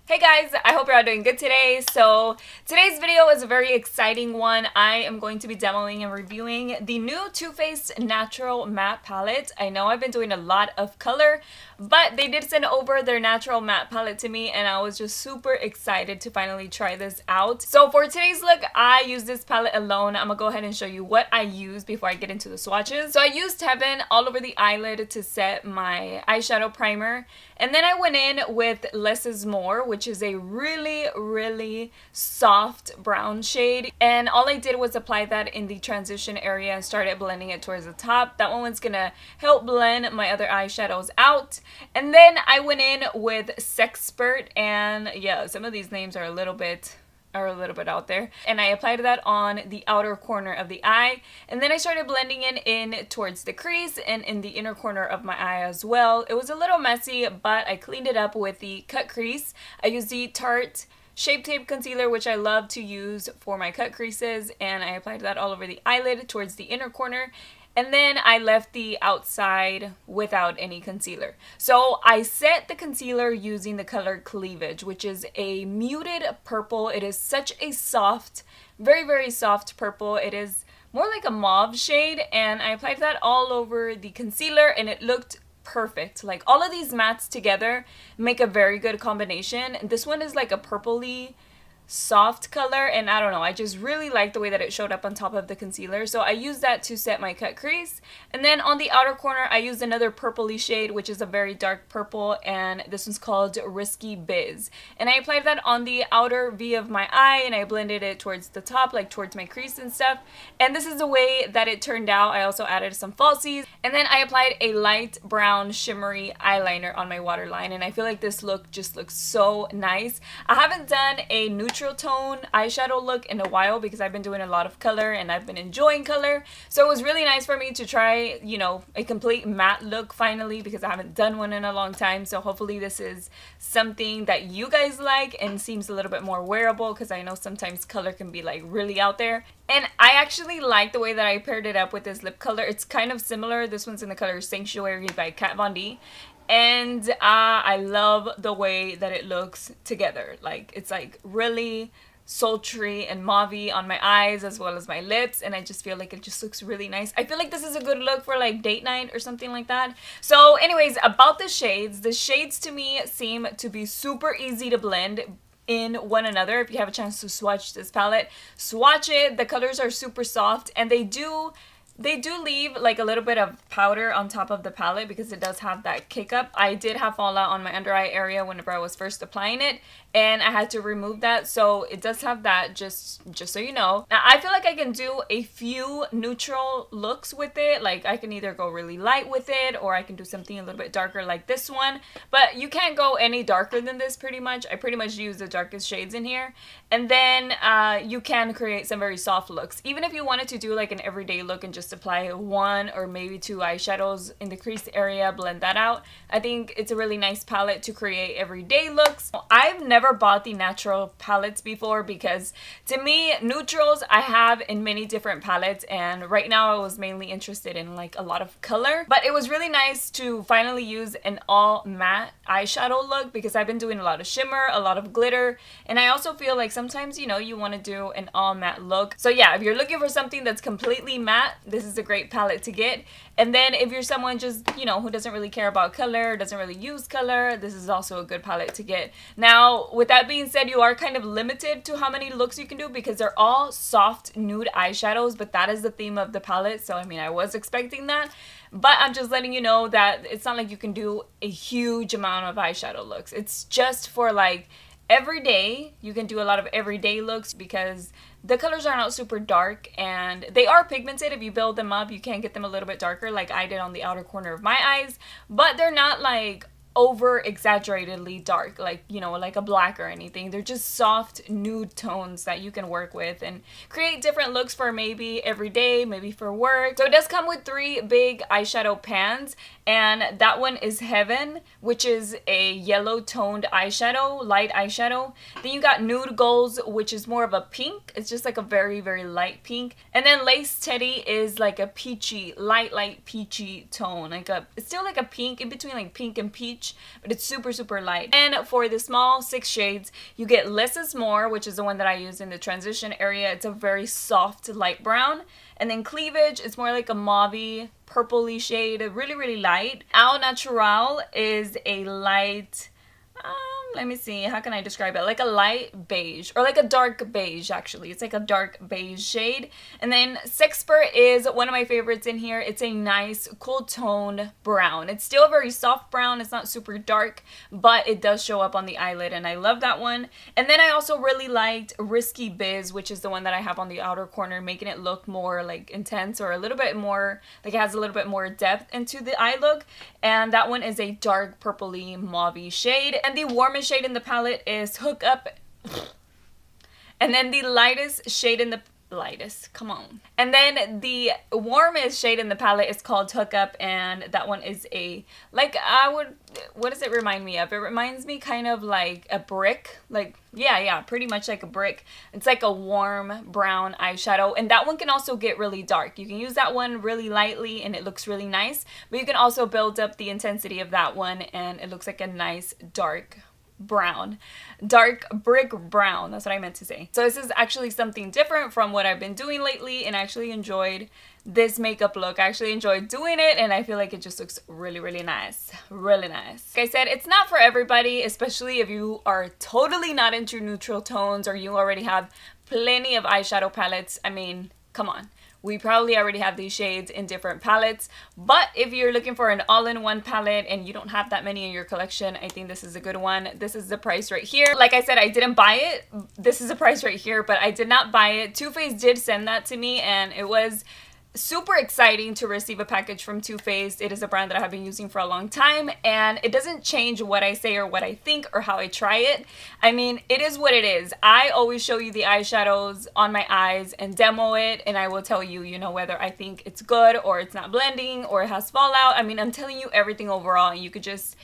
Hey guys, I hope you're all doing good today. So today's video is a very exciting one. I am going to be demoing and reviewing the new Too Faced Natural Matte Palette. I know I've been doing a lot of color, but they did send over their natural matte palette to me and I was just super excited to finally try this out. So for today's look, I used this palette alone. I'm gonna go ahead and show you what I used before I get into the swatches. So I used Heaven all over the eyelid to set my eyeshadow primer. And then I went in with Less is More, which is a really soft brown shade. And all I did was apply that in the transition area and started blending it towards the top. That one was gonna help blend my other eyeshadows out. And then I went in with Sexpert, and yeah, some of these names are a little bit out there, and I applied that on the outer corner of the eye, and then I started blending it in towards the crease and in the inner corner of my eye as well. It was a little messy, but I cleaned it up with the cut crease. I used the Tarte Shape Tape Concealer, which I love to use for my cut creases, and I applied that all over the eyelid towards the inner corner. And then I left the outside without any concealer. So I set the concealer using the color Cleavage, which is a muted purple. It is such a soft, very soft purple. It is more like a mauve shade, and I applied that all over the concealer and it looked perfect. Like, all of these mattes together make a very good combination. And this one is like a purpley soft color, and I don't know, I just really like the way that it showed up on top of the concealer, so I used that to set my cut crease. And then on the outer corner I used another purpley shade, which is a very dark purple, and this one's called Risky Biz, and I applied that on the outer V of my eye and I blended it towards the top, like towards my crease and stuff, and this is the way that it turned out. I also added some falsies, and then I applied a light brown shimmery eyeliner on my waterline, and I feel like this look just looks so nice. I haven't done a neutral tone eyeshadow look in a while because I've been doing a lot of color and I've been enjoying color, so it was really nice for me to try, you know, a complete matte look finally, because I haven't done one in a long time. So hopefully this is something that you guys like and seems a little bit more wearable, because I know sometimes color can be like really out there. And I actually like the way that I paired it up with this lip color. It's kind of similar. This one's in the color Sanctuary by Kat Von D. And I love the way that it looks together. Like, it's like really sultry and mauve-y on my eyes as well as my lips, and I just feel like it just looks really nice. I feel like this is a good look for like date night or something like that. So anyways, about the shades to me seem to be super easy to blend in one another. If you have a chance to swatch this palette, swatch it. The colors are super soft, and they do leave like a little bit of powder on top of the palette because it does have that kick up. I did have fallout on my under eye area whenever I was first applying it, and I had to remove that, so it does have that, just so you know. Now I feel like I can do a few neutral looks with it. Like, I can either go really light with it or I can do something a little bit darker like this one, but you can't go any darker than this pretty much. I pretty much use the darkest shades in here, and then you can create some very soft looks. Even if you wanted to do like an everyday look and just apply one or maybe two eyeshadows in the crease area, blend that out, I think it's a really nice palette to create everyday looks. I've never bought the natural palettes before because to me, neutrals I have in many different palettes, and right now I was mainly interested in like a lot of color. But it was really nice to finally use an all matte eyeshadow look because I've been doing a lot of shimmer, a lot of glitter, and I also feel like sometimes, you know, you want to do an all matte look. So yeah, if you're looking for something that's completely matte, this is a great palette to get. And then if you're someone just, you know, who doesn't really care about color, doesn't really use color, this is also a good palette to get. Now, with that being said, you are kind of limited to how many looks you can do because they're all soft nude eyeshadows, but that is the theme of the palette, so I mean, I was expecting that. But I'm just letting you know that it's not like you can do a huge amount of eyeshadow looks. It's just for like every day. You can do a lot of everyday looks because the colors are not super dark and they are pigmented. If you build them up, you can get them a little bit darker like I did on the outer corner of my eyes, but they're not like over exaggeratedly dark, like, you know, like a black or anything. They're just soft nude tones that you can work with and create different looks for maybe every day, maybe for work. So it does come with 3 big eyeshadow pans, and that one is Heaven, which is a yellow toned eyeshadow, light eyeshadow. Then you got Nude Goals, which is more of a pink. It's just like a very light pink. And then Lace Teddy is like a peachy, light peachy tone, like a, it's still like a pink, in between like pink and peach, peach, but it's super, super light. And for the small 6 shades, you get Less is More, which is the one that I use in the transition area. It's a very soft light brown. And then Cleavage is more like a mauvey, purpley shade, really, really light. Au Natural is a light, let me see, how can I describe it? Like a light beige, or like a dark beige, actually. It's like a dark beige shade. And then Sexpert is one of my favorites in here. It's a nice, cool toned brown. It's still a very soft brown. It's not super dark, but it does show up on the eyelid, and I love that one. And then I also really liked Risky Biz, which is the one that I have on the outer corner, making it look more like intense, or a little bit more, like it has a little bit more depth into the eye look. And that one is a dark purpley mauvey shade. And the warmest shade in the palette is Hook Up. And then the lightest shade in the and then the warmest shade in the palette is called Hook Up, and that one is a, like, what does it remind me of? It reminds me kind of like a brick, like, yeah, pretty much like a brick. It's like a warm brown eyeshadow, and that one can also get really dark. You can use that one really lightly and it looks really nice, but you can also build up the intensity of that one and it looks like a nice dark brown, dark brick brown. That's what I meant to say. So this is actually something different from what I've been doing lately, and I actually enjoyed this makeup look. I actually enjoyed doing it, and I feel like it just looks really, really nice. Really nice. Like I said, it's not for everybody, especially if you are totally not into neutral tones or you already have plenty of eyeshadow palettes. I mean, come on. We probably already have these shades in different palettes, but if you're looking for an all-in-one palette and you don't have that many in your collection, I think this is a good one. This is the price right here. Like I said, I didn't buy it. This is the price right here, but I did not buy it. Too Faced did send that to me, and it was super exciting to receive a package from Too Faced. It is a brand that I have been using for a long time, and it doesn't change what I say or what I think or how I try it. I mean, it is what it is. I always show you the eyeshadows on my eyes and demo it, and I will tell you, you know, whether I think it's good or it's not blending or it has fallout. I mean, I'm telling you everything overall, and you could just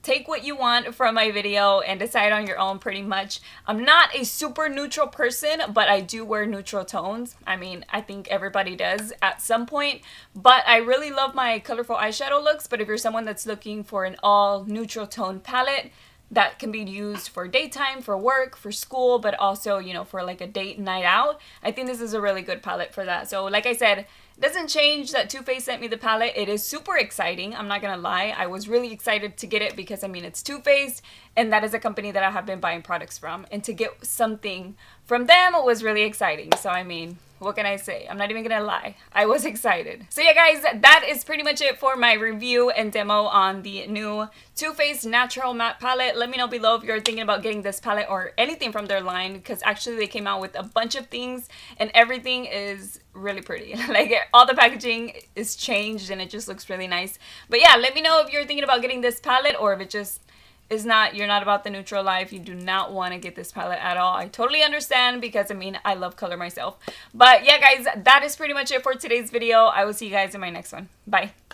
take what you want from my video and decide on your own pretty much. I'm not a super neutral person, but I do wear neutral tones. I mean, I think everybody does at some point, but I really love my colorful eyeshadow looks. But if you're someone that's looking for an all neutral tone palette that can be used for daytime, for work, for school, but also, you know, for like a date night out, I think this is a really good palette for that. So like I said, it doesn't change that Too Faced sent me the palette. It is super exciting. I'm not gonna lie. I was really excited to get it because, I mean, it's Too Faced, and that is a company that I have been buying products from. And to get something from them was really exciting. So, I mean, what can I say? I'm not even gonna lie. I was excited. So yeah, guys, that is pretty much it for my review and demo on the new Too Faced Natural Matte Palette. Let me know below if you're thinking about getting this palette or anything from their line, because actually they came out with a bunch of things and everything is really pretty. Like, all the packaging is changed and it just looks really nice. But yeah, let me know if you're thinking about getting this palette, or if it just is not, you're not about the neutral life, you do not want to get this palette at all. I totally understand, because I mean, I love color myself. But yeah, guys, that is pretty much it for today's video. I will see you guys in my next one. Bye.